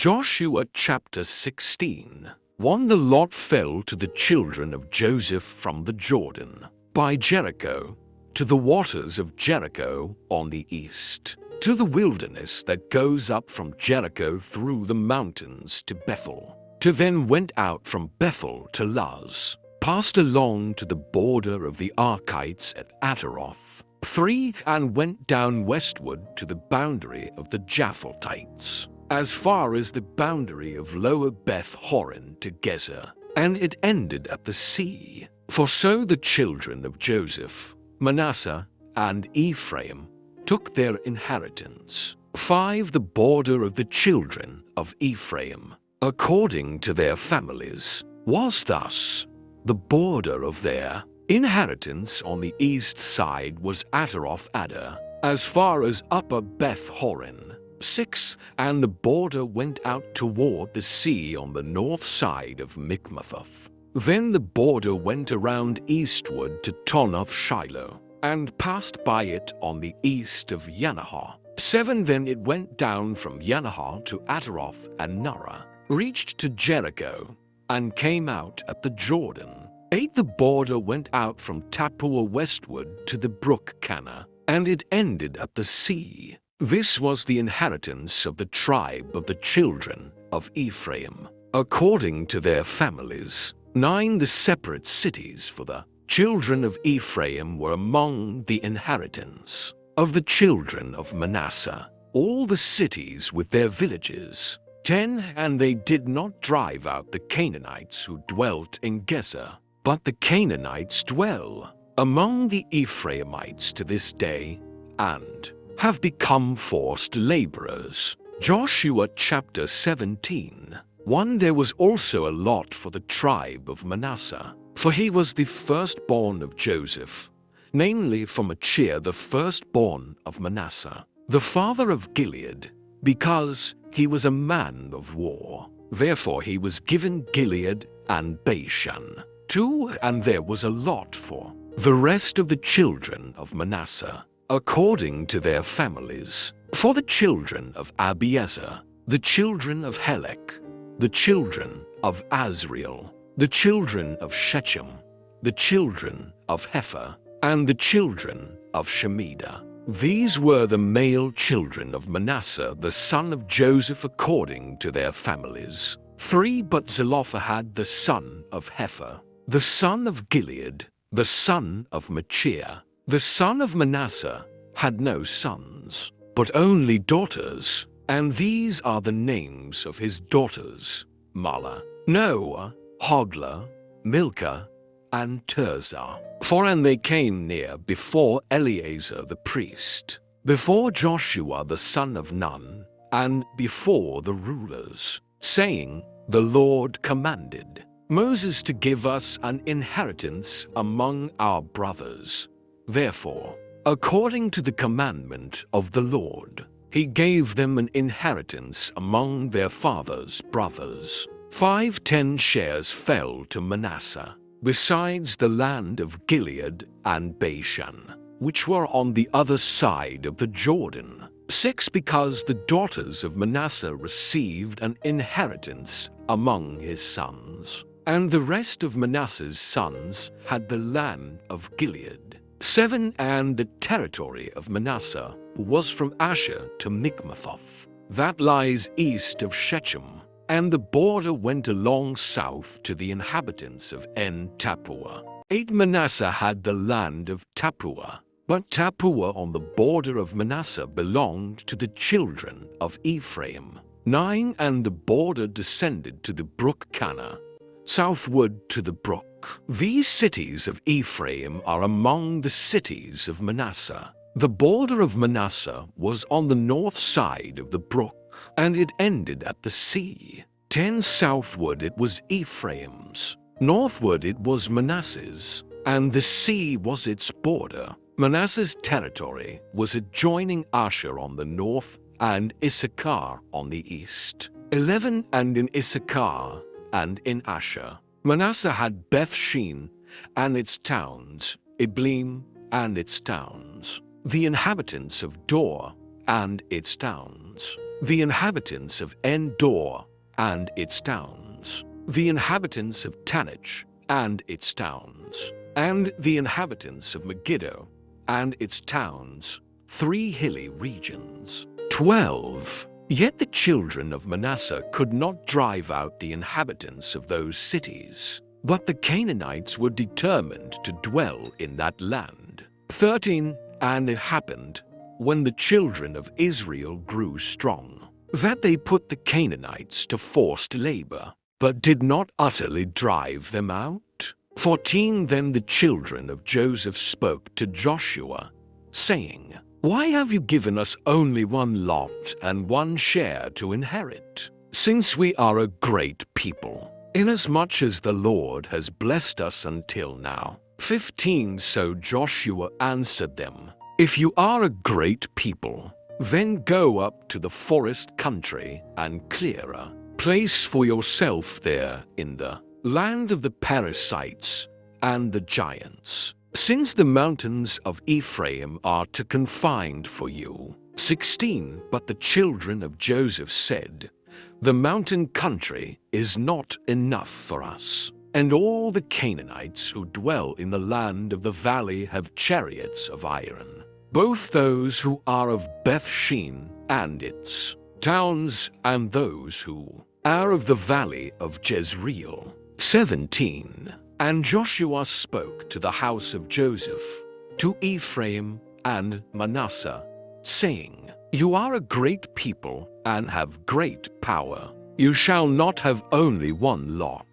Joshua chapter 16. 1. The lot fell to the children of Joseph from the Jordan, by Jericho, to the waters of Jericho on the east, to the wilderness that goes up from Jericho through the mountains to Bethel, to then went out from Bethel to Luz, passed along to the border of the Archites at Ataroth. 3. And went down westward to the boundary of the Japhletites, as far as the boundary of Lower Beth Horon to Gezer, and it ended at the sea. For so the children of Joseph, Manasseh, and Ephraim took their inheritance. 5. The border of the children of Ephraim, according to their families, was thus. The border of their inheritance on the east side was Ataroth Adar, as far as Upper Beth Horon. 6. And the border went out toward the sea on the north side of Michmethath. Then the border went around eastward to Tonoth Shiloh, and passed by it on the east of Yanahah. 7. Then it went down from Yanahah to Ataroth and Nara, reached to Jericho, and came out at the Jordan. 8. The border went out from Tappuah westward to the brook Cana, and it ended at the sea. This was the inheritance of the tribe of the children of Ephraim, according to their families. 9. The separate cities for the children of Ephraim were among the inheritance of the children of Manasseh, all the cities with their villages. 10. And they did not drive out the Canaanites who dwelt in Gezer, but the Canaanites dwell among the Ephraimites to this day, and have become forced laborers. Joshua chapter 17. 1. There was also a lot for the tribe of Manasseh, for he was the firstborn of Joseph, namely from Machir the firstborn of Manasseh, the father of Gilead, because he was a man of war. Therefore he was given Gilead and Bashan. 2. And there was a lot for the rest of the children of Manasseh, according to their families, for the children of Abiezer, the children of Helek, the children of Azriel, the children of Shechem, the children of Hepher, and the children of Shemida. These were the male children of Manasseh, the son of Joseph, according to their families. 3. But Zelophehad the son of Hepher, the son of Gilead, the son of Machir, the son of Manasseh, had no sons, but only daughters, and these are the names of his daughters: Mahlah, Noah, Hoglah, Milcah, and Tirzah. 4. And they came near before Eleazar the priest, before Joshua the son of Nun, and before the rulers, saying, The Lord commanded Moses to give us an inheritance among our brothers. Therefore, according to the commandment of the Lord, he gave them an inheritance among their father's brothers. 5. 10 shares fell to Manasseh, besides the land of Gilead and Bashan, which were on the other side of the Jordan. 6. Because the daughters of Manasseh received an inheritance among his sons, and the rest of Manasseh's sons had the land of Gilead. 7. And the territory of Manasseh was from Asher to Michmethath, that lies east of Shechem, and the border went along south to the inhabitants of En Tappuah. 8. Manasseh had the land of Tappuah, but Tappuah on the border of Manasseh belonged to the children of Ephraim. 9. And the border descended to the brook Cana, southward to the brook. These cities of Ephraim are among the cities of Manasseh. The border of Manasseh was on the north side of the brook, and it ended at the sea. 10. Southward it was Ephraim's, northward it was Manasseh's, and the sea was its border. Manasseh's territory was adjoining Asher on the north and Issachar on the east. 11. And in Issachar and in Asher, Manasseh had Beth-shean and its towns, Ibleam and its towns, the inhabitants of Dor and its towns, the inhabitants of En-dor and its towns, the inhabitants of Tanach and its towns, and the inhabitants of Megiddo and its towns, 3 hilly regions. 12. Yet the children of Manasseh could not drive out the inhabitants of those cities, but the Canaanites were determined to dwell in that land. 13. And it happened, when the children of Israel grew strong, that they put the Canaanites to forced labor, but did not utterly drive them out. 14. Then the children of Joseph spoke to Joshua, saying, Why have you given us only one lot and one share to inherit, since we are a great people, inasmuch as the Lord has blessed us until now? 15. So Joshua answered them, If you are a great people, then go up to the forest country and clear a place for yourself there in the land of the Perizzites and the giants, since the mountains of Ephraim are too confined for you. 16. But the children of Joseph said, The mountain country is not enough for us, and all the Canaanites who dwell in the land of the valley have chariots of iron, both those who are of Beth-shean and its towns, and those who are of the valley of Jezreel. 17. And Joshua spoke to the house of Joseph, to Ephraim and Manasseh, saying, You are a great people and have great power. You shall not have only one lot.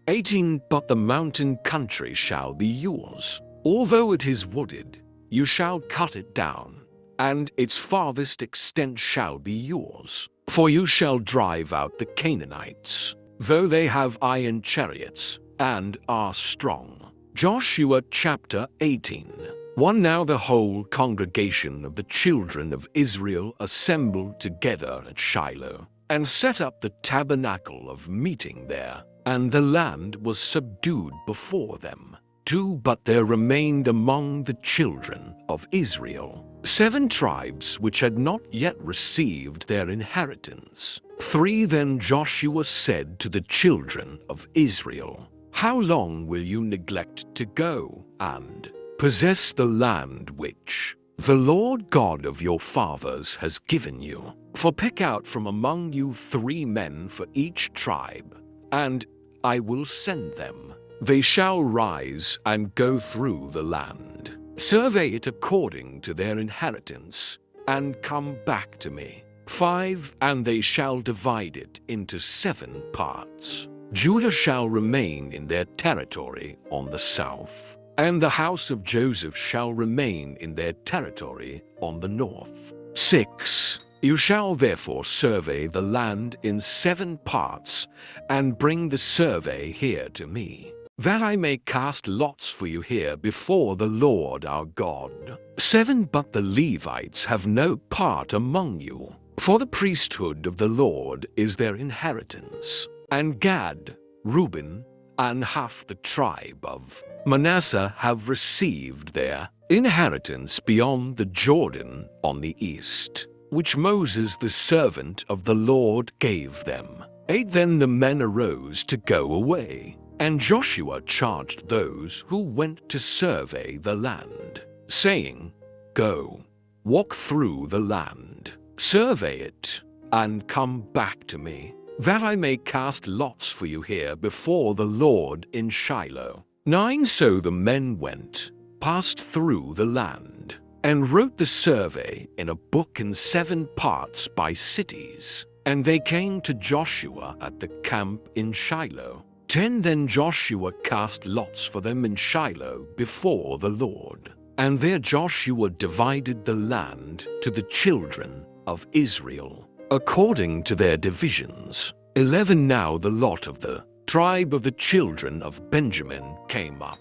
18. But the mountain country shall be yours. Although it is wooded, you shall cut it down, and its farthest extent shall be yours. For you shall drive out the Canaanites, though they have iron chariots and are strong. Joshua chapter 18. 1. Now the whole congregation of the children of Israel assembled together at Shiloh, and set up the tabernacle of meeting there, and the land was subdued before them. 2. But there remained among the children of Israel 7 tribes which had not yet received their inheritance. 3. Then Joshua said to the children of Israel, How long will you neglect to go and possess the land which the Lord God of your fathers has given you? For pick out from among you 3 men for each tribe, and I will send them. They shall rise and go through the land, survey it according to their inheritance, and come back to me. 5. And they shall divide it into 7 parts. Judah shall remain in their territory on the south, and the house of Joseph shall remain in their territory on the north. 6. You shall therefore survey the land in 7 parts, and bring the survey here to me, that I may cast lots for you here before the Lord our God. 7. But the Levites have no part among you, for the priesthood of the Lord is their inheritance. And Gad, Reuben, and half the tribe of Manasseh have received their inheritance beyond the Jordan on the east, which Moses the servant of the Lord gave them. 8. Then the men arose to go away, and Joshua charged those who went to survey the land, saying, Go, walk through the land, survey it, and come back to me, that I may cast lots for you here before the Lord in Shiloh. 9. So the men went, passed through the land, and wrote the survey in a book in 7 parts by cities. And they came to Joshua at the camp in Shiloh. 10. Then Joshua cast lots for them in Shiloh before the Lord. And there Joshua divided the land to the children of Israel, according to their divisions. 11. Now the lot of the tribe of the children of Benjamin came up,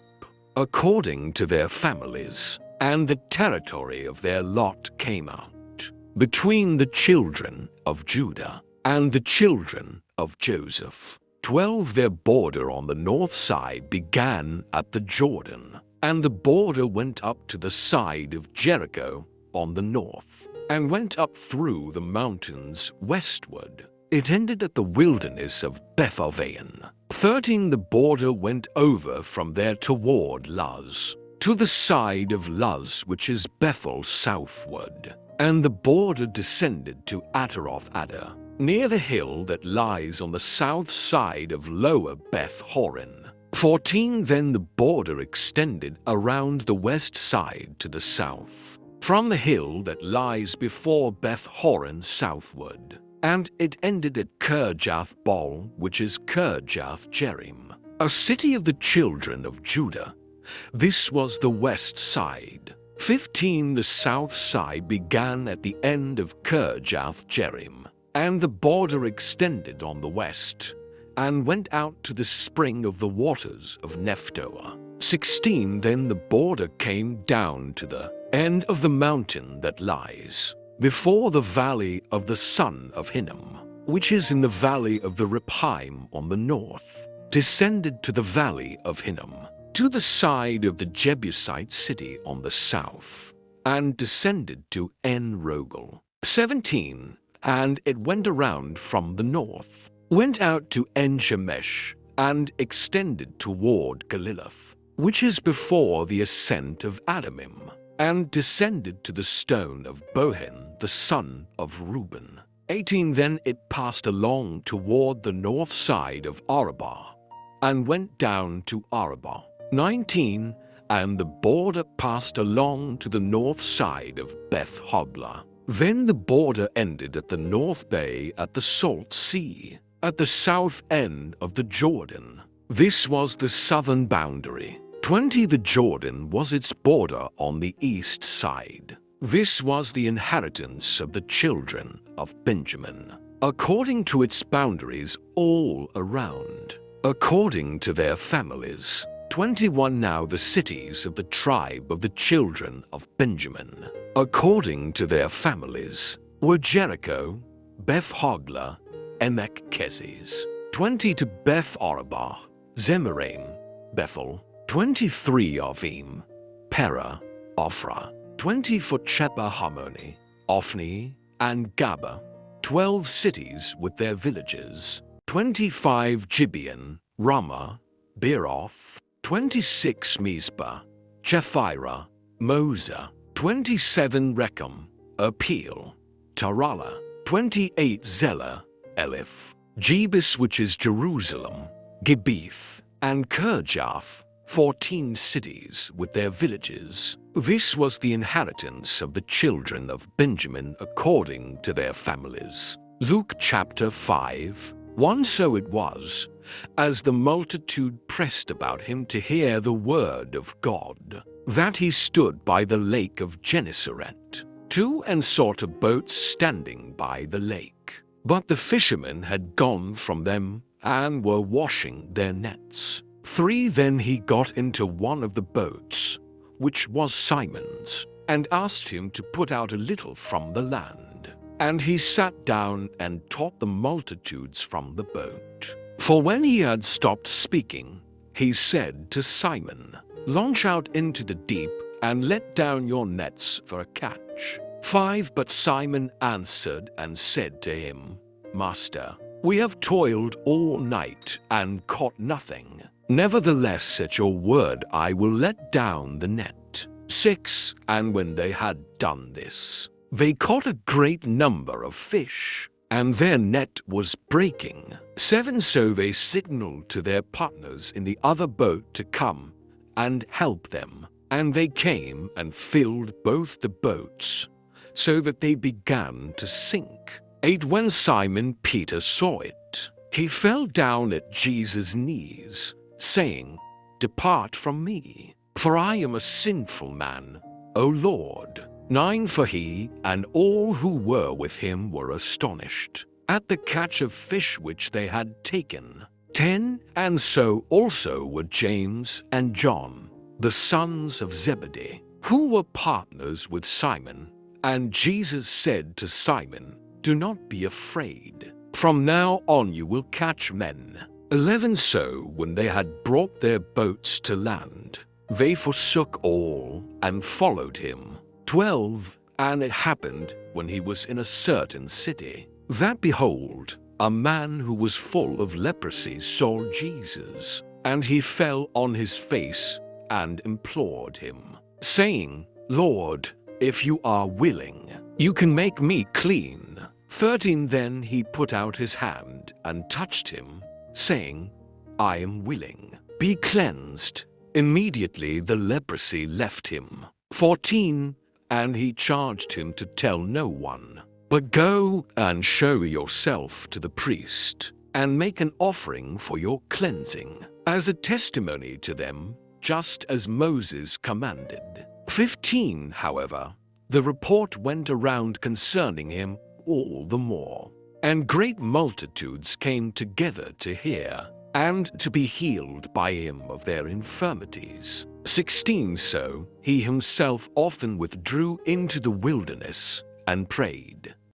according to their families, and the territory of their lot came out, between the children of Judah and the children of Joseph. 12. Their border on the north side began at the Jordan, and the border went up to the side of Jericho on the north. and went up through the mountains westward. It ended at the wilderness of Bethaven. 13 The border went over from there toward Luz, to the side of Luz, which is Bethel southward. And the border descended to Ataroth Adar, near the hill that lies on the south side of lower Beth Horon. 14 Then the border extended around the west side to the south, from the hill that lies before Beth Horon southward. And it ended at Kirjath Baal, which is Kirjath Jearim, a city of the children of Judah. This was the west side. 15 The south side began at the end of Kirjath Jearim, and the border extended on the west, and went out to the spring of the waters of Nephtoah. 16 Then the border came down to the end of the mountain that lies before the valley of the son of Hinnom, which is in the valley of the Rephaim on the north, descended to the valley of Hinnom, to the side of the Jebusite city on the south, and descended to En Rogel. 17 And it went around from the north, went out to En Shemesh, and extended toward Galiloth, which is before the ascent of Adamim, and descended to the stone of Bohan, the son of Reuben. 18 Then it passed along toward the north side of Arabah, and went down to Arabah. 19 And the border passed along to the north side of Beth Hoglah. Then the border ended at the north bay at the Salt Sea, at the south end of the Jordan. This was the southern boundary. 20 The Jordan was its border on the east side. This was the inheritance of the children of Benjamin, according to its boundaries all around, according to their families. 21 Now the cities of the tribe of the children of Benjamin, according to their families, were Jericho, Beth Hoglah, Emek Keziz. 20 To Beth Arabah, Zemaraim, Bethel. 23 Avim, Pera, Ophrah. 20 For Chepa Harmony, Ophni, and Gaba, 12 cities with their villages. 25 Gibeon, Ramah, Beeroth. 26 Mizpah, Chephirah, Moza. 27 Rechem, Apil, Tarala. 28 Zelah, Eliph, Jebus, which is Jerusalem, Gibeath, and Kirjath, 14 cities with their villages. This was the inheritance of the children of Benjamin according to their families. Luke chapter 5. 1 So it was, as the multitude pressed about him to hear the word of God, that he stood by the lake of Gennesaret. 2 And saw 2 boats standing by the lake. But the fishermen had gone from them and were washing their nets. 3 Then he got into one of the boats, which was Simon's, and asked him to put out a little from the land. And he sat down and taught the multitudes from the boat. For when he had stopped speaking, he said to Simon, Launch out into the deep and let down your nets for a catch. 5 But Simon answered and said to him, Master, we have toiled all night and caught nothing. Nevertheless, at your word I will let down the net. 6 And when they had done this, they caught a great number of fish, and their net was breaking. 7 So they signaled to their partners in the other boat to come and help them. And they came and filled both the boats, so that they began to sink. 8 When Simon Peter saw it, he fell down at Jesus' knees, saying, Depart from me, for I am a sinful man, O Lord. 9 For he and all who were with him were astonished at the catch of fish which they had taken. 10 And so also were James and John, the sons of Zebedee, who were partners with Simon. And Jesus said to Simon, Do not be afraid. From now on you will catch men. 11 So when they had brought their boats to land, they forsook all and followed him. 12 And it happened, when he was in a certain city, that behold, a man who was full of leprosy saw Jesus, and he fell on his face and implored him, saying, Lord, if you are willing, you can make me clean. 13 Then he put out his hand and touched him, saying, I am willing. Be cleansed. Immediately the leprosy left him. 14 And he charged him to tell no one, but go and show yourself to the priest, and make an offering for your cleansing, as a testimony to them, just as Moses commanded. 15 However, the report went around concerning him all the more, and great multitudes came together to hear, and to be healed by him of their infirmities. 16 So he himself often withdrew into the wilderness and prayed.